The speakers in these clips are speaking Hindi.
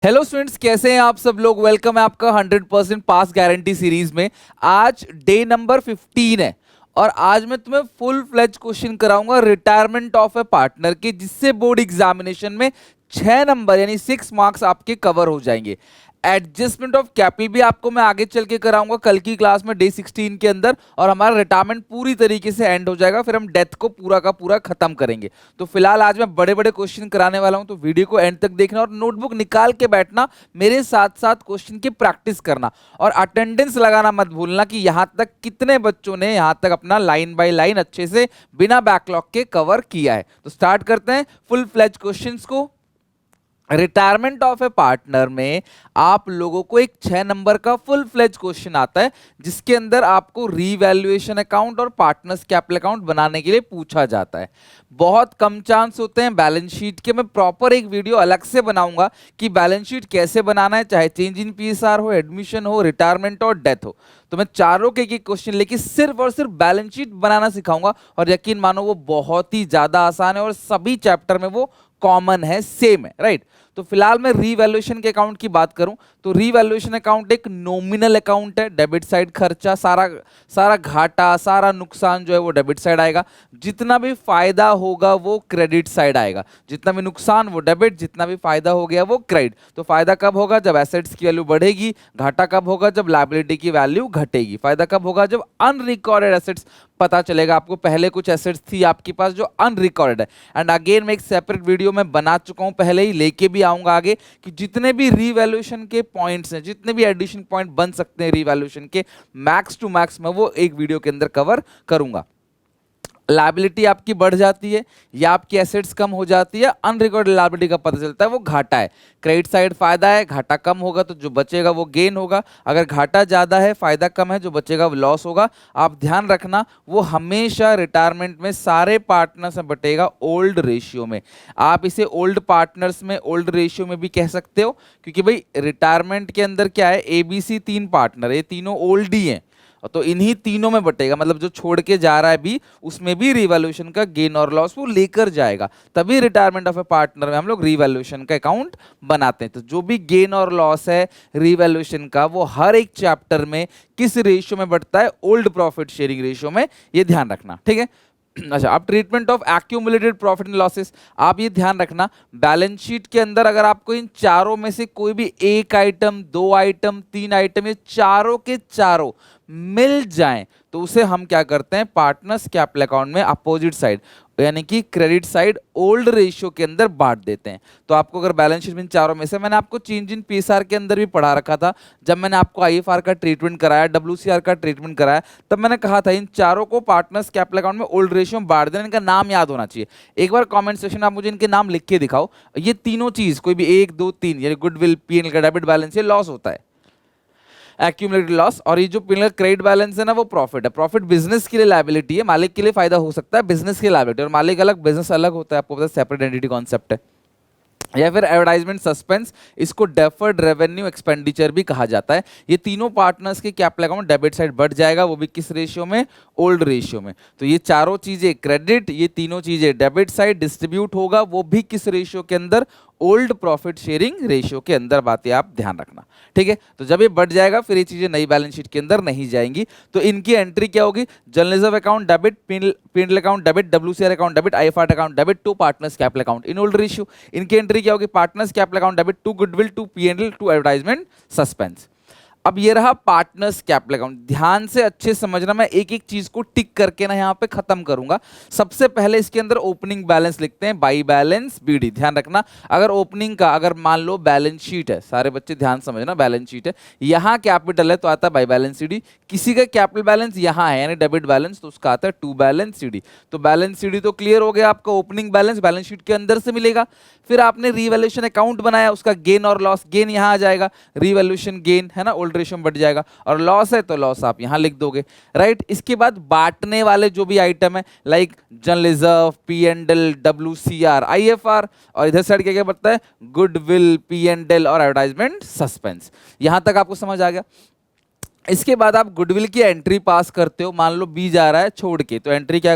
हेलो स्टूडेंट्स, कैसे हैं आप सब लोग। वेलकम है आपका 100% पास गारंटी सीरीज में। आज डे नंबर 15 है और आज मैं तुम्हें फुल फ्लेज क्वेश्चन कराऊंगा रिटायरमेंट ऑफ ए पार्टनर के, जिससे बोर्ड एग्जामिनेशन में 6 नंबर यानी 6 मार्क्स आपके कवर हो जाएंगे। एडजस्टमेंट ऑफ कैपिटल भी आपको मैं आगे चल के कराऊंगा कल की क्लास में डे 16 के अंदर, और हमारा रिटायरमेंट पूरी तरीके से एंड हो जाएगा, फिर हम डेथ को पूरा का पूरा खत्म करेंगे। तो फिलहाल आज मैं बड़े बड़े क्वेश्चन कराने वाला हूं, तो वीडियो को एंड तक देखना और नोटबुक निकाल के बैठना, मेरे साथ साथ क्वेश्चन की प्रैक्टिस करना और अटेंडेंस लगाना मत भूलना कि यहां तक कितने बच्चों ने यहां तक अपना लाइन बाय लाइन अच्छे से बिना बैकलॉग के कवर किया है। तो स्टार्ट करते हैं फुल फ्लेज क्वेश्चंस को। रिटायरमेंट ऑफ ए पार्टनर में आप लोगों को एक 6 नंबर का फुल फ्लेज क्वेश्चन आता है, जिसके अंदर आपको रीवैल्यूएशन अकाउंट और पार्टनर्स कैपिटल अकाउंट बनाने के लिए पूछा जाता है। बहुत कम चांस होते हैं बैलेंस शीट के। मैं प्रॉपर एक वीडियो अलग से बनाऊंगा कि बैलेंस शीट कैसे बनाना है, चाहे चेंज इन पीएसआर हो, एडमिशन हो, रिटायरमेंट और डेथ हो। तो मैं चारों के एक क्वेश्चन लेके सिर्फ और सिर्फ बैलेंस शीट बनाना सिखाऊंगा, और यकीन मानो वो बहुत ही ज्यादा आसान है और सभी चैप्टर में वो कॉमन है, सेम है, राइट। तो फिलहाल मैं रीवैल्यूएशन के अकाउंट की बात करूं तो रीवैल्यूएशन अकाउंट एक नॉमिनल अकाउंट है। डेबिट साइड खर्चा, सारा सारा घाटा, सारा नुकसान जो है वो डेबिट साइड आएगा। जितना भी फायदा होगा वो क्रेडिट साइड आएगा। जितना भी नुकसान वो डेबिट, जितना भी फायदा हो गया वो क्रेडिट। तो फायदा कब होगा? जब एसेट्स की वैल्यू बढ़ेगी। घाटा कब होगा? जब लायबिलिटी की वैल्यू घटेगी। फायदा कब होगा? जब अनरिकॉर्डेड एसेट्स पता चलेगा आपको, पहले कुछ एसेट्स थी आपके पास जो अनरिकॉर्डेड है। एंड अगेन मैं एक सेपरेट वीडियो में बना चुका हूं, पहले ही लेके भी आऊंगा आगे, कि जितने भी रीवैल्यूएशन के पॉइंट्स हैं, जितने भी एडिशन पॉइंट बन सकते हैं रीवैल्यूएशन के, मैक्स टू मैक्स मैं वो एक वीडियो के अंदर कवर करूंगा। लायबिलिटी आपकी बढ़ जाती है या आपकी एसेट्स कम हो जाती है, अनरिकॉर्डेड लायबिलिटी का पता चलता है वो घाटा है। क्रेडिट साइड फायदा है, घाटा कम होगा तो जो बचेगा वो गेन होगा। अगर घाटा ज्यादा है, फायदा कम है, जो बचेगा वो लॉस होगा। आप ध्यान रखना, वो हमेशा रिटायरमेंट में सारे पार्टनर्स में बटेगा ओल्ड रेशियो में। आप इसे ओल्ड पार्टनर्स में, ओल्ड रेशियो में भी कह सकते हो, क्योंकि भाई रिटायरमेंट के अंदर क्या है, एबीसी 3 पार्टनर, ये तीनों ओल्ड ही हैं, तो इन्हीं तीनों में बटेगा। मतलब जो छोड़ के जा रहा है भी, उसमें भी रिवैल्यूएशन का गेन और लॉस वो लेकर जाएगा। तभी रिटायरमेंट ऑफ ए पार्टनर में हम लोग रिवैल्यूएशन का अकाउंट बनाते हैं। तो जो भी गेन और लॉस है रिवैल्यूएशन का, वो हर एक चैप्टर में किस रेशियो में बढ़ता है? ओल्ड प्रॉफिट शेयरिंग रेशियो में। ये ध्यान रखना, ठीक है। अच्छा, अब treatment of accumulated profit and losses, आप ये ध्यान रखना, बैलेंस शीट के अंदर अगर आपको इन चारों में से कोई भी एक आइटम, 2 आइटम, 3 आइटम, ये चारों के चारों मिल जाएं, तो उसे हम क्या करते हैं? पार्टनर्स कैपिटल अकाउंट में अपोजिट साइड, यानी कि क्रेडिट साइड ओल्ड रेशियो के अंदर बांट देते हैं। तो आपको अगर बैलेंस शीट में चारों में से, मैंने आपको चेंज इन पीएसआर के अंदर भी पढ़ा रखा था, जब मैंने आपको आईएफआर का ट्रीटमेंट कराया, डब्ल्यूसीआर का ट्रीटमेंट कराया, तब मैंने कहा था इन चारों को पार्टनर्स कैपिटल अकाउंट में ओल्ड रेशियो में बांट देना। इनका नाम याद होना चाहिए। एक बार कॉमेंट सेक्शन में आप मुझे इनके नाम लिख के दिखाओ। ये तीनों चीज, कोई भी 1, 2, 3, यानी गुडविल, पीएनएल का डेबिट बैलेंस, ये लॉस होता है, एक्यूमुलेटेड लॉस। और ये जो पीएनएल क्रेडिट बैलेंस है ना, वो प्रॉफिट है। प्रॉफिट बिजनेस के लिए लायबिलिटी है, मालिक के लिए फायदा हो सकता है, बिजनेस की लायबिलिटी, और मालिक अलग बिजनेस अलग होता है, आपको पता है, सेपरेट एंटिटी कॉन्सेप्ट है। या फिर एडवर्टाइजमेंट सस्पेंस, इसको डेफर्ड रेवेन्यू एक्सपेंडिचर भी कहा जाता है। ये तीनों पार्टनर्स के कैपिटल अकाउंट डेबिट साइड बढ़ जाएगा, वो भी किस रेशियो में? ओल्ड रेशियो में। तो ये चारों चीजें क्रेडिट, ये तीनों चीजें डेबिट साइड डिस्ट्रीब्यूट होगा, वो भी किस रेशियो के अंदर? ओल्ड प्रॉफिट शेयरिंग रेशियो के अंदर। बातें आप ध्यान रखना, ठीक है। तो जब ये बढ़ जाएगा, फिर ये चीजें नई बैलेंस शीट के अंदर नहीं जाएंगी। तो इनकी एंट्री क्या होगी? General reserve account debit, PNL account debit, WCR account debit, IFR account debit to partners capital account in old ratio. इनकी एंट्री क्या होगी? Partners capital account debit to goodwill, to PNL, to advertisement suspense. अब ये रहा पार्टनर्स कैपिटल अकाउंट। ध्यान से अच्छे समझना, मैं एक एक चीज को टिक करके ना यहाँ पे खत्म करूंगा। सबसे पहले इसके अंदर ओपनिंग बैलेंस लिखते हैं, बाई बैलेंस बीडी। ध्यान रखना, अगर ओपनिंग का, अगर मान लो बैलेंस शीट है, सारे बच्चे ध्यान समझना, बैलेंस शीट है, यहाँ कैपिटल है तो आता है बाई बैलेंस सीडी। किसी का कैपिटल बैलेंस यहाँ है यानी डेबिट बैलेंस, तो उसका आता है टू बैलेंस सीडी। तो बैलेंस सीडी तो क्लियर हो गया आपका। ओपनिंग बैलेंस बैलेंस शीट के अंदर से मिलेगा। फिर आपने रीवैल्यूएशन अकाउंट बनाया, उसका गेन और लॉस, गेन यहाँ आ जाएगा, रीवैल्यूएशन गेन है ना, ओल्ड रेशियो में बढ़ जाएगा, और लॉस है तो लॉस आप यहाँ लिख दोगे, राइट। इसके बाद बांटने वाले जो भी आइटम है, like general reserve, PNL, WCR, IFR, और इधर साइड क्या क्या बढ़ता है? गुडविल, पीएनएल और एडवर्टाइजमेंट सस्पेंस। यहां तक आपको समझ आ गया। इसके बाद आप गुडविल की एंट्री पास करते हो, मान लो बी जा रहा है छोड़ के, तो एंट्री क्या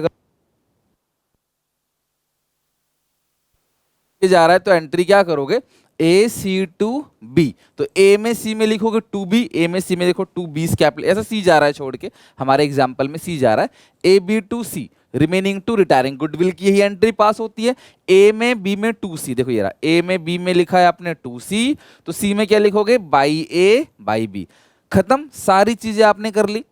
जा रहा है, तो एंट्री क्या करोगे? ए सी टू बी, तो ए में सी में लिखोगे टू बी, ए में सी में देखो टू बी कैपिटल, ऐसा सी जा रहा है छोड़ के, हमारे एग्जाम्पल में सी जा रहा है, A B to C, remaining to retiring goodwill की यही एंट्री पास होती है। ए में बी में टू सी, देखो ये रहा, ए में बी में लिखा है आपने टू सी, तो सी में क्या लिखोगे बाई ए बाई बी, खत्म, सारी चीजें आपने कर ली।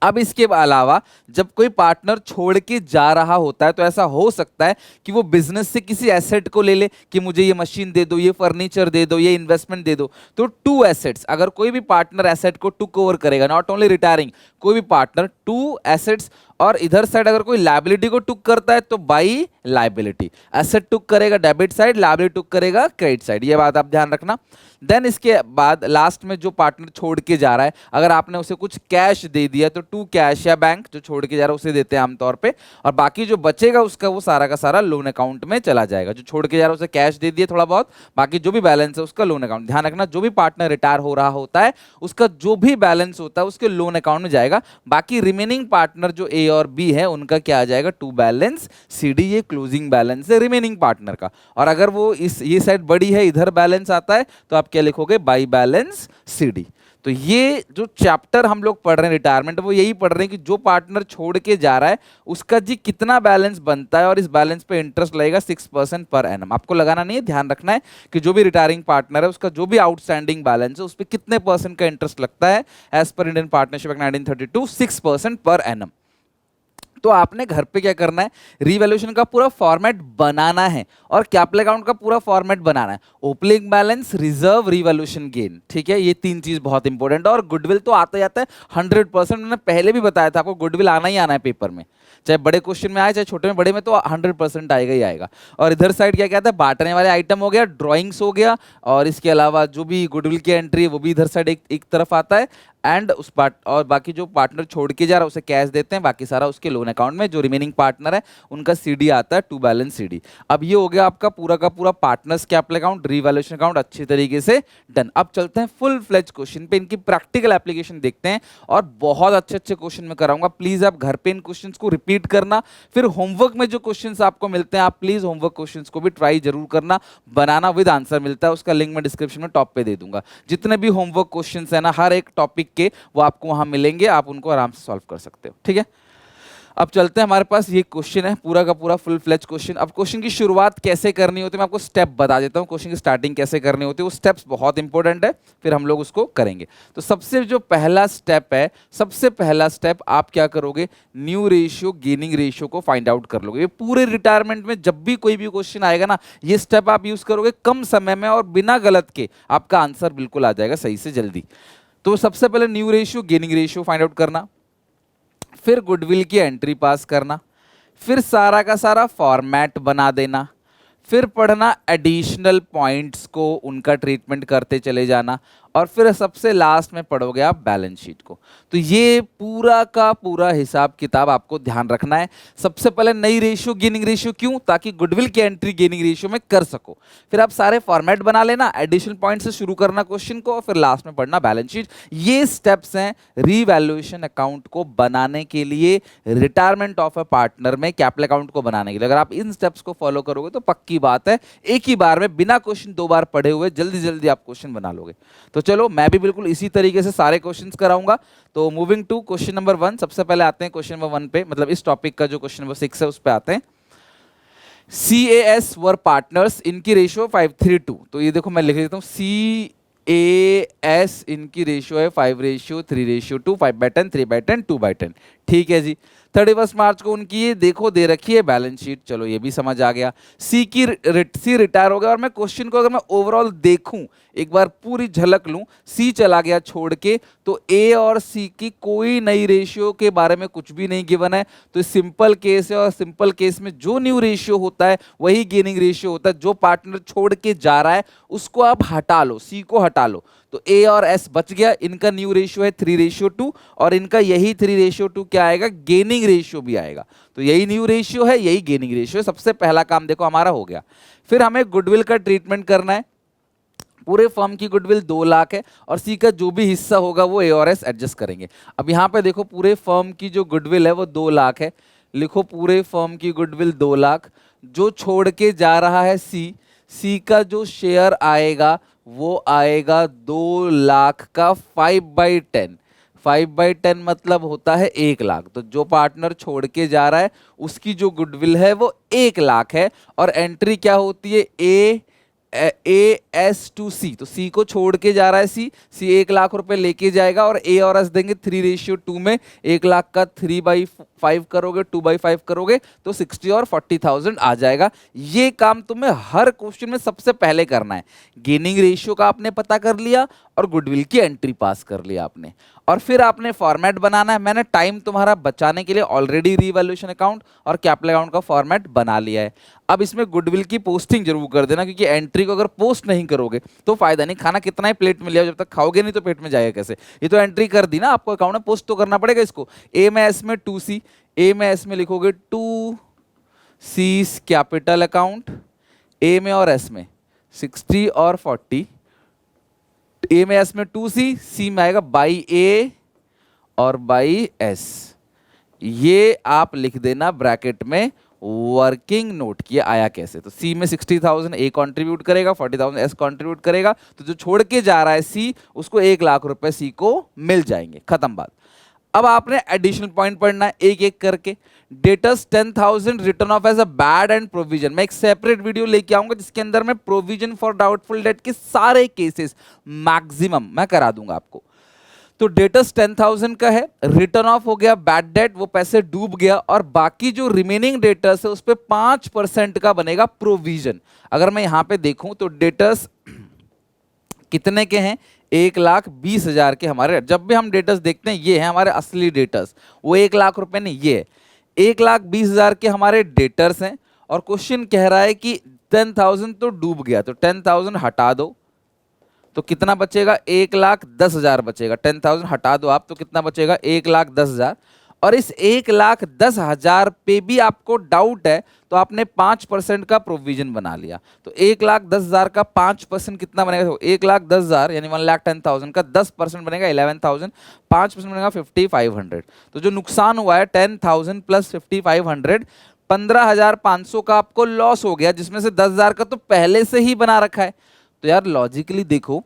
अब इसके अलावा जब कोई पार्टनर छोड़ के जा रहा होता है तो ऐसा हो सकता है कि वो बिजनेस से किसी एसेट को ले ले कि मुझे ये मशीन दे दो, ये फर्नीचर दे दो, ये इन्वेस्टमेंट दे दो। तो टू एसेट्स, अगर कोई भी पार्टनर एसेट को टुक ओवर करेगा, नॉट ओनली रिटायरिंग, कोई भी पार्टनर टू एसेट्स, और इधर साइड अगर कोई लायबिलिटी को टुक करता है तो बाई लायबिलिटी, एसेट टुक करेगा डेबिट साइड, लायबिलिटी टुक करेगा क्रेडिट साइड, ये बात आप ध्यान रखना। देन इसके बाद लास्ट में जो पार्टनर छोड़ के जा रहा है, अगर आपने उसे कुछ कैश दे दिया तो टू कैश या बैंक जो छोड़ के जा रहा है उसे देते हैं आमतौर पे, और बाकी जो बचेगा उसका वो सारा का सारा लोन अकाउंट में चला जाएगा। जो छोड़ के जा रहा है उसे कैश दे दिए थोड़ा बहुत, बाकी जो भी बैलेंस है उसका लोन अकाउंट। ध्यान रखना, जो भी पार्टनर रिटायर हो रहा होता है उसका जो भी बैलेंस होता है उसके लोन अकाउंट में जाएगा। बाकी रिमेनिंग पार्टनर जो ए और बी है उनका क्या आ जाएगा, टू बैलेंस सी डी, ये क्लोजिंग बैलेंस है रिमेनिंग पार्टनर का। और अगर वो ये साइड बड़ी है, इधर बैलेंस आता है, तो आप क्या लिखोगे, बाई बैलेंस सी डी। तो ये जो चैप्टर हम लोग पढ़ रहे हैं रिटायरमेंट, वो यही पढ़ रहे हैं कि जो पार्टनर छोड़ के जा रहा है उसका जी कितना बैलेंस बनता है, और इस बैलेंस पे इंटरेस्ट लगेगा 6% पर एनम। आपको लगाना नहीं है, ध्यान रखना है कि जो भी रिटायरिंग पार्टनर है उसका जो भी आउटस्टैंडिंग बैलेंस है उस पर कितने परसेंट का इंटरेस्ट लगता है। As per Indian partnership act 1932 6% per annum. तो आपने घर पे क्या करना है, रीवैल्यूएशन का पूरा फॉर्मेट बनाना है और कैपिटल अकाउंट का पूरा फॉर्मेट बनाना है, opening balance, reserve, revaluation gain, ठीक है, ये तीन चीज बहुत इंपॉर्टेंट है। और गुडविल तो आता जाता है 100%, मैंने पहले भी बताया था आपको, गुडविल आना ही आना है पेपर में, चाहे बड़े क्वेश्चन में आए चाहे छोटे में, बड़े में तो 100% आएगा ही आएगा। और इधर साइड क्या कहता है, बांटने वाले आइटम हो गया, ड्राइंग्स हो गया, और इसके अलावा जो भी गुडविल की एंट्री है वो भी इधर साइड एक तरफ आता है, एंड उस पार्ट और बाकी जो पार्टनर छोड़ के जा रहा है उसे कैश देते हैं, बाकी सारा उसके लोन अकाउंट में। जो रिमेनिंग पार्टनर है उनका सीडी आता है, टू बैलेंस सीडी। अब ये हो गया आपका पूरा का पूरा partners capital account, revaluation account अच्छी तरीके से डन। अब चलते हैं फुल फ्लेज क्वेश्चन पे, इनकी प्रैक्टिकल एप्लीकेशन देखते हैं, और बहुत अच्छे अच्छे क्वेश्चन में कराऊंगा। प्लीज आप घर पे इन क्वेश्चन को रिपीट करना, फिर होमवर्क में जो क्वेश्चन आपको मिलते हैं आप प्लीज होमवर्क क्वेश्चन को भी ट्राई जरूर करना, बनाना विद आंसर मिलता है, उसका लिंक मैं डिस्क्रिप्शन में टॉप पे दे दूंगा। जितने भी होमवर्क क्वेश्चन है ना हर एक टॉपिक के, वो आपको वहां मिलेंगे, आप उनको आराम से सॉल्व कर सकते हो, ठीक है। अब चलते हैं, हमारे पास ये क्वेश्चन है पूरा का पूरा फुल फ्लेज क्वेश्चन। अब क्वेश्चन की शुरुआत कैसे करनी होती है मैं आपको स्टेप बता देता हूँ, क्वेश्चन की स्टार्टिंग कैसे करनी होती है, वो स्टेप्स बहुत इंपॉर्टेंट है, फिर हम लोग उसको करेंगे। तो सबसे जो पहला स्टेप है, सबसे पहला स्टेप आप क्या करोगे, न्यू रेशियो गेनिंग रेशियो को फाइंड आउट कर लोगे। ये पूरे रिटायरमेंट में जब भी कोई भी क्वेश्चन आएगा ना, ये स्टेप आप यूज करोगे, कम समय में और बिना गलत के आपका आंसर बिल्कुल आ जाएगा सही से जल्दी। तो सबसे पहले new ratio gaining ratio find out करना, फिर गुडविल की एंट्री पास करना, फिर सारा का सारा फॉर्मेट बना देना, फिर पढ़ना एडिशनल पॉइंट्स को, उनका ट्रीटमेंट करते चले जाना, और फिर सबसे लास्ट में पढ़ोगे आप बैलेंस शीट को। तो ये पूरा का पूरा हिसाब किताब आपको ध्यान रखना है। सबसे पहले नई रेशियो गेनिंग रेशियो, क्यों, ताकि गुडविल की एंट्री गेनिंग रेशियो में कर सको। फिर आप सारे फॉर्मेट बना लेना, एडिशनल पॉइंट से शुरू करना क्वेश्चन को, और फिर लास्ट में पढ़ना बैलेंस शीट। ये स्टेप्स हैं रीवैल्यूएशन अकाउंट को बनाने के लिए, रिटायरमेंट ऑफ अ पार्टनर में कैपिटल अकाउंट को बनाने के लिए। अगर आप इन स्टेप्स को फॉलो करोगे तो पक्की बात है एक ही बार में बिना क्वेश्चन दो बार पढ़े हुए जल्दी जल्दी आप क्वेश्चन बना लोगे। तो चलो मैं भी बिल्कुल इसी तरीके से सारे क्वेश्चंस कराऊंगा। तो मूविंग टू क्वेश्चन नंबर 1, सबसे पहले आते हैं क्वेश्चन नंबर 1 पे, मतलब इस टॉपिक का जो क्वेश्चन नंबर 6 है उस पे आते हैं। CAS वर पार्टनर्स, इनकी रेशियो 5:3:2। तो ये देखो मैं लिख देता हूँ, CAS इनकी रेशियो है 5:3:2, 5/10, 3/10, 2/10, ठीक है जी। 31 मार्च को उनकी ये देखो दे रखी है बैलेंस शीट, चलो ये भी समझ आ गया। सी रिटायर हो गया, और मैं क्वेश्चन को अगर मैं ओवरऑल देखूं, एक बार पूरी झलक लूं, सी चला गया छोड़ के, तो ए और सी की कोई नई रेशियो के बारे में कुछ भी नहीं गिवन है। तो सिंपल केस है, और सिंपल केस में जो न्यू रेशियो होता है वही गेनिंग रेशियो होता है। जो पार्टनर छोड़ के जा रहा है उसको आप हटा लो, सी को हटा लो, तो ए और एस बच गया। इनका न्यू रेशियो है 3:2, और इनका यही 3:2 क्या आएगा, गेनिंग रेशियो भी आएगा। तो यही न्यू रेशियो है, यही गेनिंग रेशियो है। सबसे पहला काम देखो हमारा हो गया। फिर हमें गुडविल का ट्रीटमेंट करना है। पूरे फर्म की गुडविल 2 लाख है, और सी का जो भी हिस्सा होगा वो ए और एस एडजस्ट करेंगे। अब यहाँ पे देखो पूरे फर्म की जो गुडविल है वो 2 लाख है, लिखो पूरे फर्म की गुडविल 2 लाख। जो छोड़ के जा रहा है सी, सी का जो शेयर आएगा वो आएगा 2 लाख का 5/10। 5/10 मतलब होता है 1 लाख। तो जो पार्टनर छोड़ के जा रहा है उसकी जो गुडविल है वो 1 लाख है। और एंट्री क्या होती है, A S to C। तो सी को छोड़ के जा रहा है, सी 1 लाख रुपए लेके जाएगा और ए और एस देंगे 3:2 में। 1 लाख का 3/5 करोगे, 2/5 करोगे तो 60 और 40,000 आ जाएगा। ये काम तुम्हें हर क्वेश्चन में सबसे पहले करना है। गेनिंग रेशियो का आपने पता कर लिया और गुडविल की एंट्री पास कर लिया आपने, और फिर आपने फॉर्मेट बनाना है। मैंने टाइम तुम्हारा बचाने के लिए ऑलरेडी रीवैल्यूएशन अकाउंट और कैपिटल अकाउंट का फॉर्मेट बना लिया है। अब इसमें गुडविल की पोस्टिंग जरूर कर देना, क्योंकि एंट्री को अगर पोस्ट नहीं करोगे तो फायदा नहीं। खाना कितना ही प्लेट में ले आओ, जब तक खाओगे नहीं तो पेट में जाएगा कैसे। ये तो एंट्री कर दी ना, आपको अकाउंट में पोस्ट तो करना पड़ेगा इसको। ए में एस में 2C, ए में एस में लिखोगे 2C कैपिटल अकाउंट, ए में और एस में 60 और 40। ए में एस में 2C, सी में आएगा बाई ए और बाई एस। ये आप लिख देना ब्रैकेट में, वर्किंग नोट किया आया कैसे। तो सी में 60,000 ए कंट्रीब्यूट करेगा, 40,000 एस कंट्रीब्यूट करेगा। तो जो छोड़ के जा रहा है सी, उसको 1 लाख रुपए सी को मिल जाएंगे। खत्म बात। अब आपने एडिशनल पॉइंट पढ़ना है एक एक करके। Debtors 10,000 written off as a bad and provision. मैं एक सेपरेट वीडियो लेके आऊंगा जिसके अंदर मैं प्रोविजन फॉर डाउटफुल डेट के सारे केसेस मैक्सिमम मैं करा दूंगा आपको। तो डेटर्स 10,000 का है, रिटर्न ऑफ हो गया बैड डेट, वो पैसे डूब गया, और बाकी जो रिमेनिंग डेटर्स है उस पर 5% का बनेगा प्रोविजन। अगर मैं यहां पे देखूं तो डेटर्स कितने के हैं, 1,20,000 के हमारे। जब भी हम डेटर्स देखते हैं ये है हमारे असली डेटर्स, वो 1 लाख रुपए नहीं, ये है 1,20,000 के हमारे डेटर्स हैं। और क्वेश्चन कह रहा है कि 10,000 तो डूब गया, तो 10,000 हटा दो तो कितना बचेगा, 1,10,000 बचेगा। 10,000 हटा दो आप तो कितना बचेगा, 1,10,000। और इस 1,10,000 पे भी आपको डाउट है तो आपने 5% का प्रोविजन बना लिया। तो 1,10,000 का 5% कितना बनेगा, तो 1,10,000 यानी 1,10,000 का 10% बनेगा 11,000, 5% बनेगा 5,500। तो जो नुकसान हुआ है 10,000 प्लस 5,500, 15,500 का आपको लॉस हो गया, जिसमें से 10,000 का तो पहले से ही बना रखा है। तो यार लॉजिकली देखो,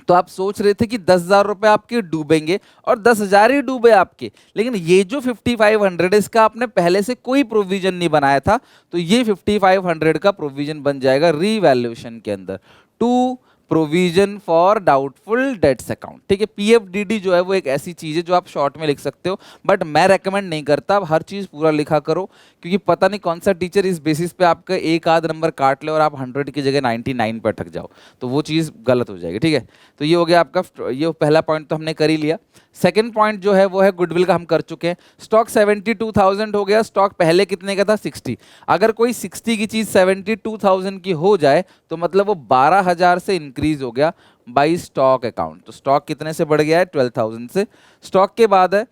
तो आप सोच रहे थे कि 10,000 रुपए आपके डूबेंगे और 10,000 ही डूबे आपके, लेकिन ये जो 5,500 इसका आपने पहले से कोई प्रोविजन नहीं बनाया था, तो ये 5,500 का प्रोविजन बन जाएगा रीवैल्यूएशन के अंदर। To provision for doubtful debts account. ठीक है, PFDD जो है वो एक ऐसी चीज है जो आप शॉर्ट में लिख सकते हो, बट मैं रेकमेंड नहीं करता। आप हर चीज पूरा लिखा करो, क्योंकि पता नहीं कौन सा टीचर इस बेसिस पे आपका एक आध नंबर काट ले और आप 100 की जगह 99 पर अटक जाओ, तो वो चीज गलत हो जाएगी। ठीक है, तो ये हो गया आपका, ये पहला पॉइंट तो हमने कर ही लिया। सेकंड पॉइंट जो है वो है गुडविल का, हम कर चुके हैं। स्टॉक 72,000 हो गया, स्टॉक पहले कितने का था, 60। अगर कोई 60 की चीज 72,000 की हो जाए तो मतलब वो 12,000 से इंक्रीज हो गया बाई स्टॉक अकाउंट। तो स्टॉक कितने से बढ़ गया है, 12,000 से। स्टॉक के बाद है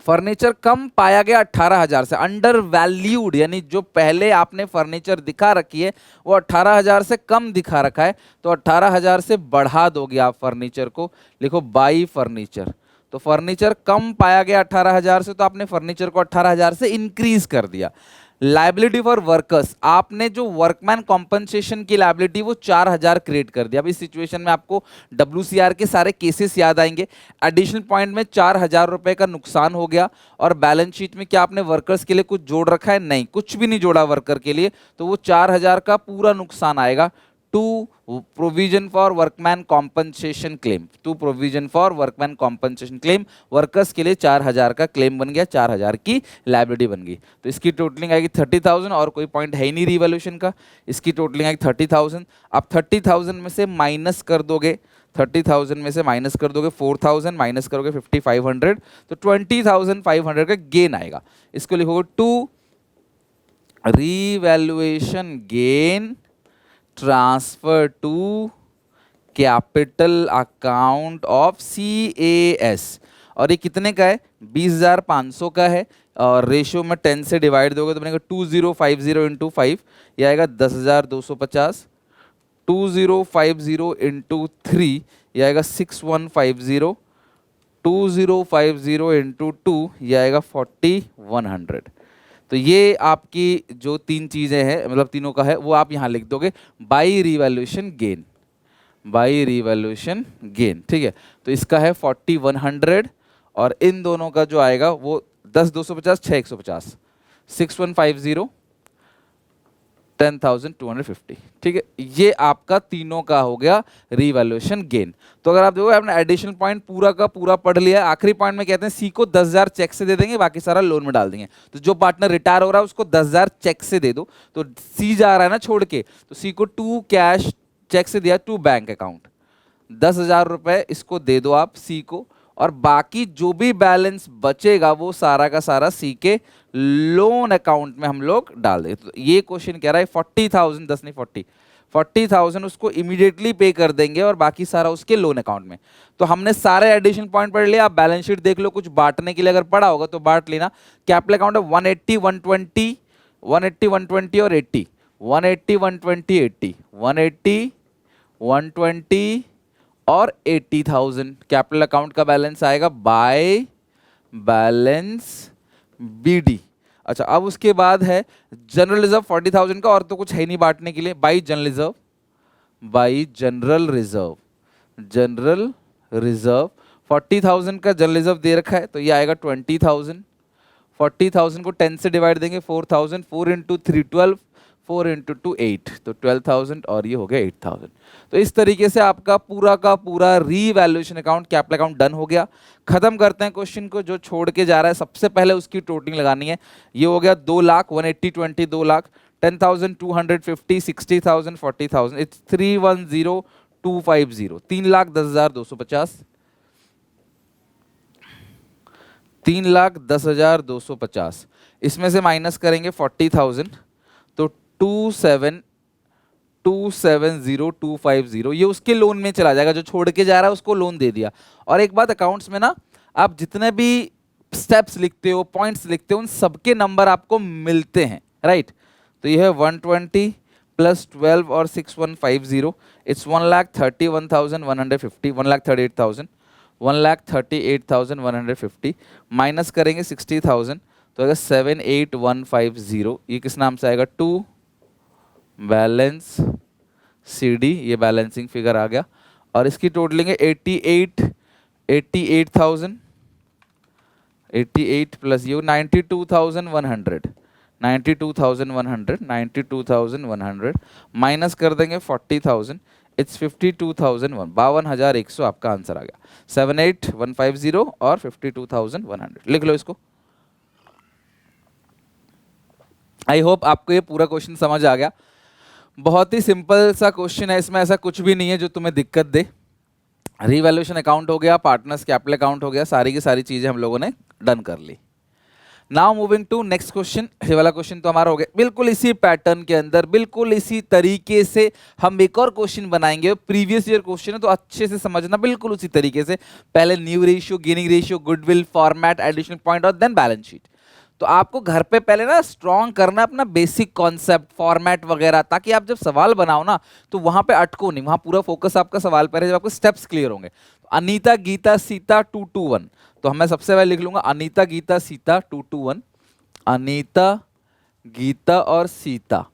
फर्नीचर कम पाया गया 18,000 से, अंडर वैल्यूड, यानी जो पहले आपने फर्नीचर दिखा रखी है वो 18,000 से कम दिखा रखा है, तो 18,000 से बढ़ा दोगे आप फर्नीचर को, लिखो बाई फर्नीचर। तो फर्नीचर कम पाया गया 18,000 से, तो आपने फर्नीचर को 18,000 से इंक्रीज कर दिया। लाइबिलिटी फॉर वर्कर्स, आपने जो वर्कमैन कॉम्पनसेशन की लाइबिलिटी वो 4,000 क्रिएट कर दिया। अब इस सिचुएशन में आपको WCR के सारे केसेस याद आएंगे। एडिशनल पॉइंट में 4,000 रुपए का नुकसान हो गया, और बैलेंस शीट में क्या आपने वर्कर्स के लिए कुछ जोड़ रखा है, नहीं, कुछ भी नहीं जोड़ा वर्कर के लिए, तो वो 4,000 का पूरा नुकसान आएगा। To provision for workman compensation claim, to provision for workman compensation claim, workers के लिए 4,000 का क्लेम बन गया, 4,000 की लाइबिलिटी बन गई। तो इसकी टोटलिंग आएगी 30,000, और कोई पॉइंट है ही नहीं रिवॉल्यूशन का। इसकी टोटलिंग आएगी 30,000। आप 30,000 में से माइनस कर दोगे, 30,000 में से माइनस कर दोगे 4,000, माइनस करोगे 5,500, तो 20,500 का गेन आएगा। इसको लिखोगे to revaluation gain transfer to capital account of CAS। और ये कितने का है, 20,500 का है, और रेशियो में 10 से डिवाइड दोगे तो बनेगा 2050 इंटू 5, ये आएगा 10,250। 2050 इंटू 3 ये आएगा 6150। 2050 इंटू 2 ये आएगा 4,100। तो ये आपकी जो तीन चीजें हैं, मतलब तीनों का है, वो आप यहाँ लिख दोगे by revaluation gain, by revaluation gain, ठीक है। तो इसका है 40,100 और इन दोनों का जो आएगा वो 10,250, 6,150, 6150, 10,250, ठीक है। ये आपका तीनों का हो गया रिवैल्यूएशन गेन। तो अगर आप देखो आपने एडिशनल पॉइंट पूरा का पूरा पढ़ लिया, आखिरी पॉइंट में कहते हैं सी को 10,000 चेक से दे देंगे, बाकी सारा लोन में डाल देंगे। तो जो पार्टनर रिटायर हो रहा है उसको 10,000 चेक से दे दो, तो सी जा रहा है ना छोड़ के, तो सी को 2 कैश चेक से दिया, 2 बैंक अकाउंट, 10,000 रुपए इसको दे दो आप सी को, और बाकी जो भी बैलेंस बचेगा वो सारा का सारा सी के लोन अकाउंट में हम लोग डाल दें। तो ये क्वेश्चन कह रहा है 40,000, 10 नहीं 40,000 उसको इमीडिएटली पे कर देंगे और बाकी सारा उसके लोन अकाउंट में। तो हमने सारे एडिशन पॉइंट पढ़ लिया। आप बैलेंस शीट देख लो, कुछ बांटने के लिए अगर पड़ा होगा तो बांट लेना। कैपिटल अकाउंट है 180, 120, 180, 120 और 80, 180, 120, 80, 180, 120 और 80,000 कैपिटल अकाउंट का बैलेंस आएगा बाय बैलेंस बीडी। अच्छा, अब उसके बाद है जनरल रिजर्व 40,000 का, और तो कुछ है नहीं बांटने के लिए, by general reserve, by general reserve, general reserve 40,000 का जनरल रिजर्व दे रखा है, तो ये आएगा 20,000। 40,000 को 10 से डिवाइड देंगे, 4,000, 4 इंटू 3 12, 4 इंटू 2 8, तो 12,000 और ये हो गया 8,000। तो इस तरीके से आपका पूरा का पूरा revaluation account, capital account done हो गया। खत्म करते हैं क्वेश्चन को। जो छोड़ के जा रहा है सबसे पहले उसकी टोटलिंग लगानी है। ये हो गया 2 लाख, 180, 20, 2 लाख, 10,250, 60,000, 40,000, इट्स 310,250, 3,10,250, 3,10,250। इसमें से माइनस करेंगे 40,000, तो 2,702,50, ये उसके लोन में चला जाएगा। जो छोड़ के जा रहा है उसको लोन दे दिया। और एक बात, अकाउंट्स में ना आप जितने भी स्टेप्स लिखते हो, पॉइंट्स लिखते हो, उन सबके नंबर आपको मिलते हैं, राइट। तो ये है 120 प्लस 12 और 6150, इट्स 1,31,150, 1,38,000, 1,38,150 माइनस करेंगे 60,000, तो अगर 78150, ये किस नाम से आएगा, टू बैलेंस CD, ये बैलेंसिंग फिगर आ गया। और इसकी टोटलिंग है 88,000, 88 प्लस ये 92,100, 92,100, 92,100 माइनस कर देंगे 40,000, इट्स 52,001, 52,100 आपका आंसर आ गया। 78,150 और 52,100 लिख लो इसको। आई होप आपको ये पूरा क्वेश्चन समझ आ गया। बहुत ही सिंपल सा क्वेश्चन है, इसमें ऐसा कुछ भी नहीं है जो तुम्हें दिक्कत दे। रीवैल्यूएशन अकाउंट हो गया, पार्टनर्स कैपिटल अकाउंट हो गया, सारी की सारी चीजें हम लोगों ने डन कर ली। Now moving to next question. ये वाला क्वेश्चन तो हमारा हो गया। बिल्कुल इसी पैटर्न के अंदर, बिल्कुल इसी तरीके से हम एक और क्वेश्चन बनाएंगे। प्रीवियस ईयर क्वेश्चन है तो अच्छे से समझना, बिल्कुल उसी तरीके से। पहले new ratio, gaining ratio, goodwill, format, additional point और देन बैलेंस शीट। तो आपको घर पे पहले ना स्ट्रॉन्ग करना अपना बेसिक कॉन्सेप्ट, फॉर्मेट वगैरह, ताकि आप जब सवाल बनाओ ना तो वहां पे अटको नहीं, वहां पूरा फोकस आपका सवाल पर है, जब आपको स्टेप्स क्लियर होंगे। अनीता गीता सीता 221, तो मैं सबसे पहले लिख लूंगा अनीता गीता सीता 221। अनीता गीता और सीता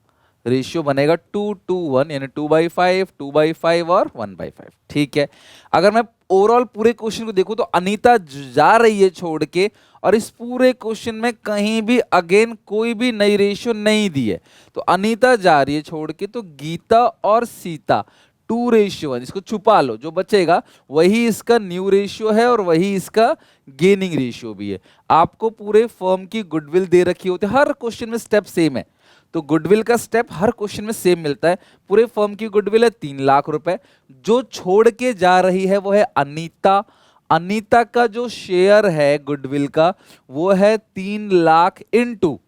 रेशियो बनेगा 2:1, यानी 2/5, 2/5 और 1/5, ठीक है। अगर मैं ओवरऑल पूरे क्वेश्चन को देखूं तो अनीता जा रही है छोड़ के, और इस पूरे क्वेश्चन में कहीं भी अगेन कोई भी नई रेशियो नहीं दी है। तो अनीता जा रही है छोड़ के, तो गीता और सीता 2:1, इसको छुपा लो, जो बचेगा वही इसका न्यू रेशियो है और वही इसका गेनिंग रेशियो भी है। आपको पूरे फर्म की गुडविल दे रखी होती है, हर क्वेश्चन में स्टेप सेम है, तो गुडविल का स्टेप हर क्वेश्चन में सेम मिलता है। पूरे फर्म की गुडविल है 3 लाख रुपए। जो छोड़ के जा रही है वो है अनीता। अनीता का जो शेयर है गुडविल का वो है 3 लाख इंटू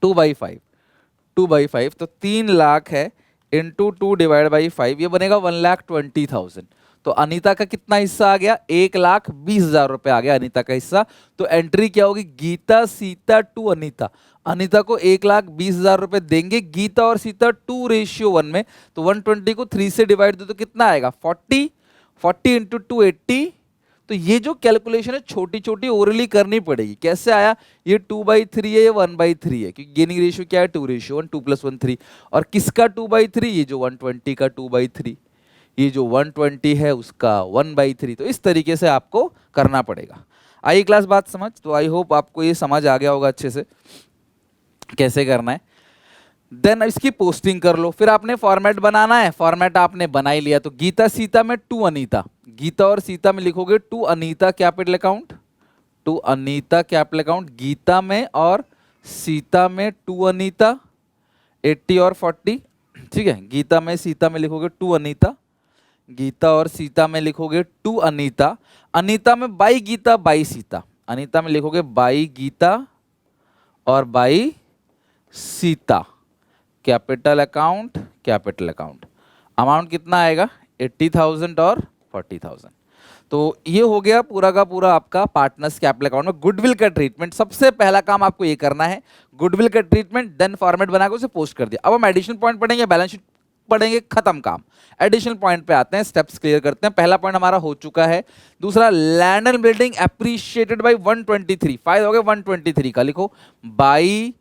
2/5, 2/5, तो 3 लाख है इंटू 2/5, ये बनेगा 1,20,000। तो अनीता का कितना हिस्सा आ गया, 1,20,000 रुपए आ गया अनीता का हिस्सा। तो एंट्री क्या होगी, गीता सीता टू अनीता। अनीता को 1,20,000 रुपए देंगे, गीता और सीता 2:1 में, तो 120 को 3 से डिवाइड दो तो कितना आएगा 40, 40 इंटू 2 80, तो ये जो कैलकुलेशन है छोटी छोटी ओरली करनी पड़ेगी। कैसे आया, ये 2/3 है, ये 1/3 है, क्योंकि गेनिंग रेशियो क्या है 2:1, 2 + 1 3। और किसका 2/3, ये जो 120 का 2/3, ये जो 120 है उसका 1/3। तो इस तरीके से आपको करना पड़ेगा। आई क्लास बात समझ? तो आई होप आपको ये समझ आ गया होगा अच्छे से कैसे करना है। देन इसकी पोस्टिंग कर लो। फिर आपने फॉर्मेट बनाना है, फॉर्मेट आपने बना ही लिया। तो गीता सीता में टू अनीता, गीता और सीता में लिखोगे to Anita capital account, to Anita capital account. Gita में और सीता में टू अनीता 80 और 40, ठीक है। गीता में सीता में लिखोगे टू अनीता, गीता और सीता में लिखोगे टू अनीता। अनीता में बाई गीता बाई सीता, अनीता में लिखोगे बाई गीता और by Sita capital account, capital account. Amount कितना आएगा 80,000 और 40,000। तो ये हो गया पूरा का पूरा आपका पार्टनर्स कैपिटल अकाउंट में गुडविल का ट्रीटमेंट। सबसे पहला काम आपको ये करना है, गुडविल का ट्रीटमेंट, देन फॉर्मेट बनाकर उसे पोस्ट कर दिया। अब हम एडिशनल पॉइंट पढ़ेंगे, बैलेंस शीट पढ़ेंगे, खत्म काम। एडिशनल पॉइंट पे आते हैं, स्टेप्स क्लियर करते हैं। पहला पॉइंट हमारा हो चुका है। दूसरा, land and building appreciated by 123, फायदा हो गया 123 का, लिखो बाई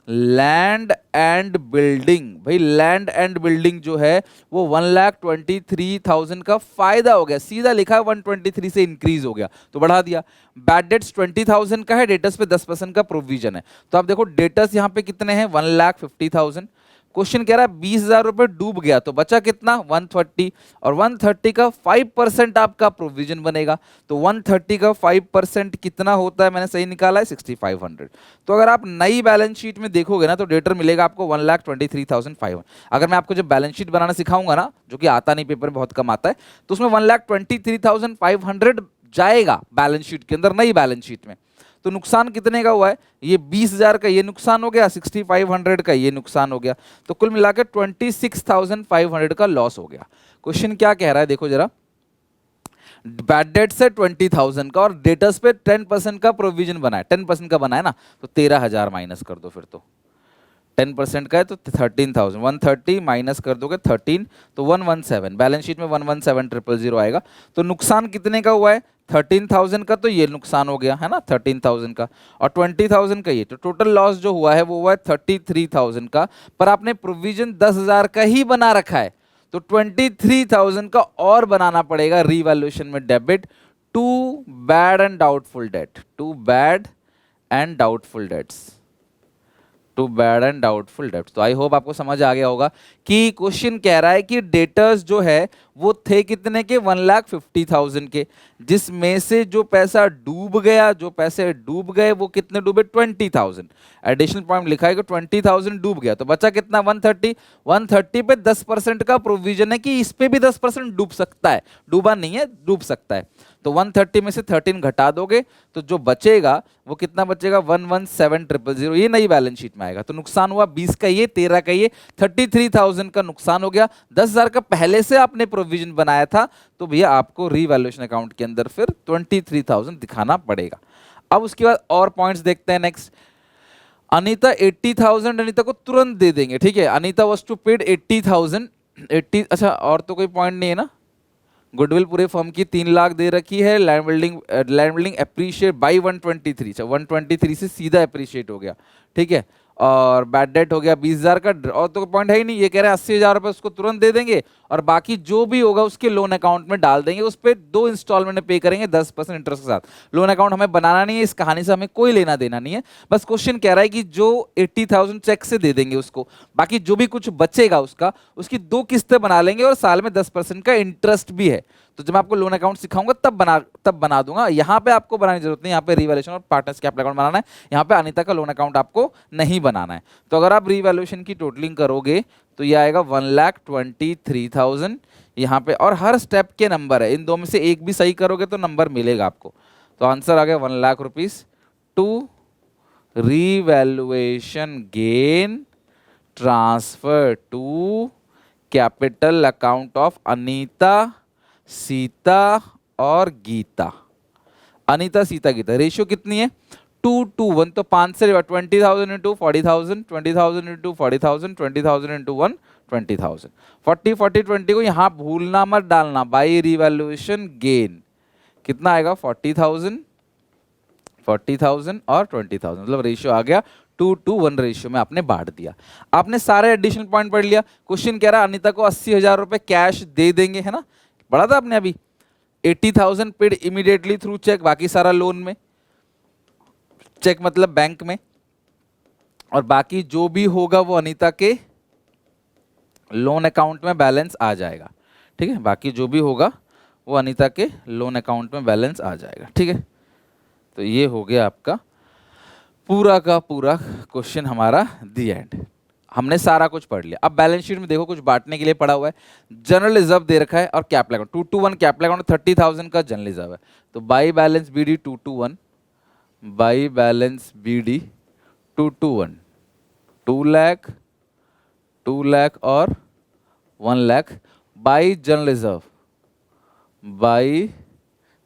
लैंड एंड बिल्डिंग। भाई लैंड एंड बिल्डिंग जो है वो 1,23,000 का फायदा हो गया, सीधा लिखा है 123 से इंक्रीज हो गया तो बढ़ा दिया। बैड डेट्स 20,000 का है, डेटर्स पे 10% का प्रोविजन है। तो आप देखो डेटर्स यहाँ पे कितने हैं 1,50,000। क्वेश्चन कह रहा है 20,000 रुपए डूब गया तो बचा कितना 130, और 130 का 5% आपका प्रोविजन बनेगा। तो 130 का 5% कितना होता है, मैंने सही निकाला है 6,500। तो अगर आप नई बैलेंस शीट में देखोगे ना तो डेटर मिलेगा आपको 1,23,500। अगर मैं आपको जब बैलेंस शीट बनाना सिखाऊंगा ना, जो कि आता नहीं, पेपर बहुत कम आता है, तो उसमें 1,23,500 जाएगा बैलेंस शीट के अंदर, नई बैलेंस शीट में। तो नुकसान कितने का हुआ है, ये 20,000 का ये नुकसान हो गया, 6,500 का ये नुकसान हो गया। तो कुल मिलाकर 26,500 का लॉस हो गया। क्वेश्चन क्या कह रहा है देखो जरा, बैड डेट्स है 20,000 का और डेटर्स पे 10% का प्रोविजन बना है, 10% का बना है ना, तो 13,000 माइनस कर दो। फिर तो 10% का है तो 13,000, 130 माइनस कर दोगे 13 तो 117, बैलेंस शीट में 117,000 आएगा। तो नुकसान कितने का हुआ है 13,000 का, तो ये नुकसान हो गया है ना 13,000 का, और 20,000 का ये, तो टोटल लॉस जो हुआ है वो हुआ है 33,000 का। पर आपने प्रोविजन 10,000 का ही बना रखा है, तो 23,000 का और बनाना पड़ेगा रीवैल्यूएशन में debit to bad and doubtful debt, to bad and doubtful debts, to bad and doubtful debts. तो आई होप आपको समझ आ गया होगा कि क्वेश्चन कह रहा है कि डेटर्स जो है वो थे कितने के 1,50,000 के, जिसमें से जो पैसा डूब गया, जो पैसे डूब गए वो कितने डूबे 20,000। एडिशनल पॉइंट लिखा है कि 20,000 डूब गया तो बचा कितना 130। 130 पे 10% का प्रोविजन है कि इस पे भी 10% डूब सकता है, डूबा नहीं है डूब सकता है। तो 130 में से 13 घटा दोगे तो जो बचेगा वो कितना बचेगा 117,000, ये नई बैलेंस शीट में आएगा। तो नुकसान हुआ 20 का ये, 13 का ये, 33,000 का नुकसान हो गया। 10,000 का पहले से आपने प्रोविजन बनाया था तो भैया आपको रीवैल्यूएशन अकाउंट के अंदर फिर 23,000 दिखाना पड़ेगा। अब उसके बाद और पॉइंट्स देखते हैं। नेक्स्ट, अनीता 80,000 अनीता को तुरंत दे देंगे, ठीक है। अनीता वाज टू पेड 80,000, 80, अच्छा और तो कोई पॉइंट नहीं है ना। गुडविल पूरे फर्म की 3 लाख दे रखी है। लैंड बिल्डिंग अप्रिशिएट बाई 123, 123 से सीधा अप्रिशिएट हो गया, ठीक है। और बैड डेट हो गया 20,000 का, और तो पॉइंट है ही नहीं। ये कह रहे हैं 80,000 रुपये उसको तुरंत दे देंगे और बाकी जो भी होगा उसके लोन अकाउंट में डाल देंगे, उस पर 2 इंस्टॉलमेंट में पे करेंगे 10% इंटरेस्ट के साथ। लोन अकाउंट हमें बनाना नहीं है, इस कहानी से हमें कोई लेना देना नहीं है। बस क्वेश्चन कह रहा है कि जो 80,000 चेक से दे देंगे उसको, बाकी जो भी कुछ बचेगा उसका, उसकी 2 किस्तें बना लेंगे और साल में 10% का इंटरेस्ट भी है। तो जब मैं आपको लोन अकाउंट सिखाऊंगा तब बना दूंगा। यहाँ पे आपको बनाने की जरूरत नहीं, यहाँ पे रीवैल्यूएशन और पार्टनर्स कैपिटल अकाउंट बनाना है। यहाँ पे अनीता का लोन अकाउंट आपको नहीं बनाना है। तो अगर आप रीवैल्यूएशन की टोटलिंग करोगे तो ये आएगा 1,23,000 यहाँ पे, और हर स्टेप के नंबर है, इन दो में से एक भी सही करोगे तो नंबर मिलेगा आपको। तो आंसर आ गया 1,00,000 rupees to revaluation gain transfer to capital account of Anita, Sita और गीता। अनीता, सीता, गीता रेशियो कितनी है 2:1, तो 5 से 20,000 इंटू 40,000, 20,000 इंटू 40,000, 20,000 इंटू 1, 20,000। 40, 40, 20 को यहाँ भूलना मत डालना बाई रिवैल्यूएशन गेन, कितना आएगा 40,000 40,000 और 20,000, मतलब रेशियो आ गया 2:1 रेशियो में आपने बांट दिया। आपने सारे एडिशनल पॉइंट पढ़ लिया। क्वेश्चन कह रहा है अनीता को 80,000 रुपए कैश दे देंगे, है ना, पढ़ा था आपने अभी। 80,000 पेड इमीडिएटली थ्रू चेक, बाकी सारा लोन में, चेक मतलब बैंक में, और बाकी जो भी होगा वो अनीता के लोन अकाउंट में बैलेंस आ जाएगा। ठीक है, बाकी जो भी होगा वो अनीता के लोन अकाउंट में बैलेंस आ जाएगा। ठीक है, तो ये हो गया आपका पूरा का पूरा क्वेश्चन हमारा दी एंड। हमने सारा कुछ पढ़ लिया। अब बैलेंस शीट में देखो कुछ बांटने के लिए पड़ा हुआ है। जनरल रिजर्व दे रखा है और कैपिटल अकाउंट 2:1 कैपिटल अकाउंट 30,000 का जनरल रिजर्व है। तो by balance BD 2:1, by balance BD 2:1, 2 lakh, 2 lakh और 1 lakh by general reserve, by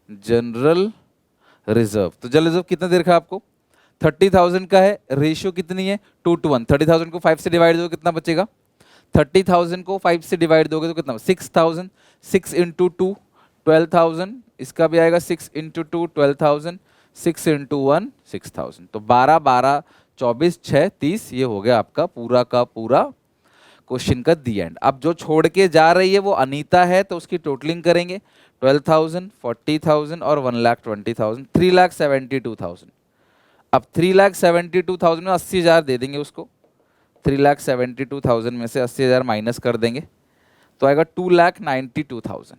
general reserve. तो जनरल रिजर्व कितना दे रखा है आपको 30,000 का है, रेशियो कितनी है 2:1। 30,000 को 5 से डिवाइड दोगे कितना बचेगा, 30,000 को 5 से डिवाइड दोगे तो कितना 6,000, 6 इंटू 2 12,000, इसका भी आएगा 6 इंटू 2 12,000, 6 इंटू 1 6,000। तो 12 12 24 6 30, ये हो गया आपका पूरा का पूरा क्वेश्चन का दी एंड। अब जो छोड़ के जा रही है वो अनीता है, तो उसकी टोटलिंग करेंगे 12,000, 40,000 और 1,20,000, 3,72,000। अब 3,72,000 में 80,000 दे देंगे उसको, 3,72,000 में से 80,000 माइनस कर देंगे तो आएगा 2,92,000।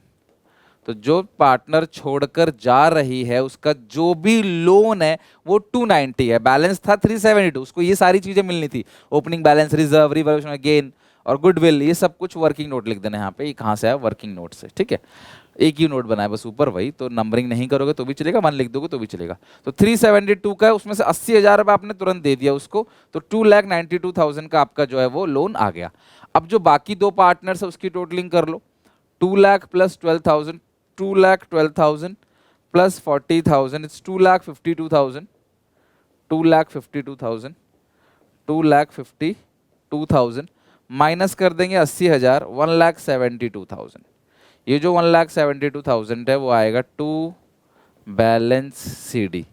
तो जो पार्टनर छोड़कर जा रही है उसका जो भी लोन है वो 290 है, बैलेंस था 372, उसको ये सारी चीजें मिलनी थी, opening balance, reserve, revolution gain और गुडविल, ये सब कुछ वर्किंग नोट लिख देना है यहाँ पे। ये कहाँ से आया, वर्किंग नोट से। ठीक है, एक ही नोट बनाया बस ऊपर, वही तो नंबरिंग नहीं करोगे तो भी चलेगा, 1 लिख दोगे तो भी चलेगा। तो 372 का है, उसमें से 80,000 रुपये आपने तुरंत दे दिया उसको, तो 2,92,000 का आपका जो है वो लोन आ गया। अब जो बाकी दो पार्टनर्स है उसकी टोटलिंग कर लो, 2 lakh plus 12,000, 2,12,000 plus 40,000, it's 2,52,000, 2,52,000, 2,52,000 minus कर देंगे 80,000, 1,72,000। ये जो 1,72,000 है वो आएगा टू बैलेंस सीडी,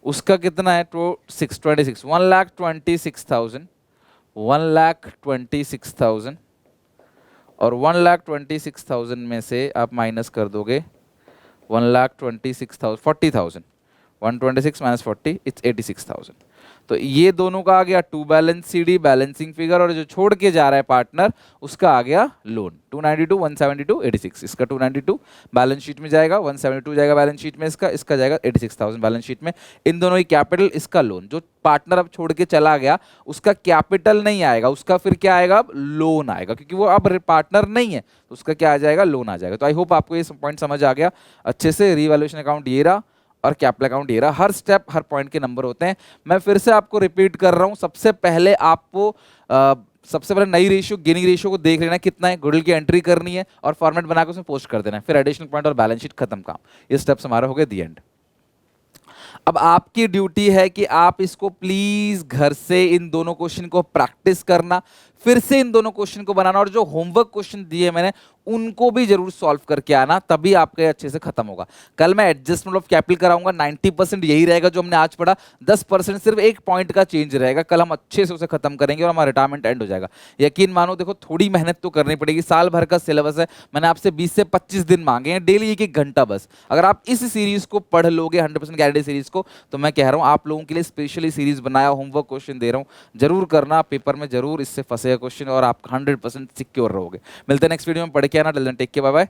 उसका कितना है 26, 1,26,000, 1,26,000 और 1,26,000 में से आप माइनस कर दोगे 1,26,000, 40,000, 126 माइनस 40 इट्स 86,000। तो ये दोनों का आ गया to balance CD balancing figure, और जो छोड़ के जा रहा है पार्टनर उसका आ गया लोन 292, 172, 86। इसका 292 बैलेंस शीट में जाएगा, 172 जाएगा बैलेंस शीट में, इसका जाएगा 86,000 बैलेंस शीट में। इन दोनों की कैपिटल, इसका लोन। जो पार्टनर अब छोड़ के चला गया उसका कैपिटल नहीं आएगा, उसका फिर क्या आएगा, अब लोन आएगा, क्योंकि वो अब पार्टनर नहीं है तो उसका क्या आ जाएगा, लोन आ जाएगा। तो आई होप आपको ये पॉइंट समझ आ गया अच्छे से। रिवैल्यूएशन अकाउंट ये रहा और कैपिटल अकाउंट ये रहा, हर स्टेप हर पॉइंट के नंबर होते हैं। मैं फिर से आपको रिपीट कर रहा हूं, सबसे पहले आपको सबसे पहले नई रेशियो गेनिंग रेशियो को देख लेना कितना है, गुडविल की एंट्री करनी है और फॉर्मेट बनाकर उसमें पोस्ट कर देना है, फिर एडिशनल पॉइंट और बैलेंस शीट खत्म काम। ये स्टेप्स हमारे हो गए दी एंड। अब आपकी ड्यूटी है कि आप इसको प्लीज घर से इन दोनों क्वेश्चन को प्रैक्टिस करना, फिर से इन दोनों क्वेश्चन को बनाना, और जो होमवर्क क्वेश्चन दिए मैंने उनको भी जरूर सॉल्व करके आना, तभी आपके अच्छे से खत्म होगा। कल मैं एडजस्टमेंट ऑफ कैपिटल कराऊंगा, 90% यही रहेगा जो हमने आज पढ़ा, 10% सिर्फ एक पॉइंट का चेंज रहेगा। कल हम अच्छे से उसे खत्म करेंगे और हमारा रिटायरमेंट एंड हो जाएगा। यकीन मानो, देखो थोड़ी मेहनत तो करनी पड़ेगी, साल भर का सिलेबस है, मैंने आपसे 20 से 25 दिन मांगे हैं, डेली 1-1 घंटा बस। अगर आप इस सीरीज को पढ़ लोगे 100% गारंटी सीरीज को, तो मैं कह रहा हूँ आप लोगों के लिए स्पेशली सीरीज बनाया, होमवर्क क्वेश्चन दे रहा हूँ, जरूर करना, पेपर में जरूर इससे फंसेगा क्वेश्चन और आप 100% सिक्योर रहोगे। मिलते हैं नेक्स्ट वीडियो में, पढ़ के आना, टेक केयर, बाय बाय।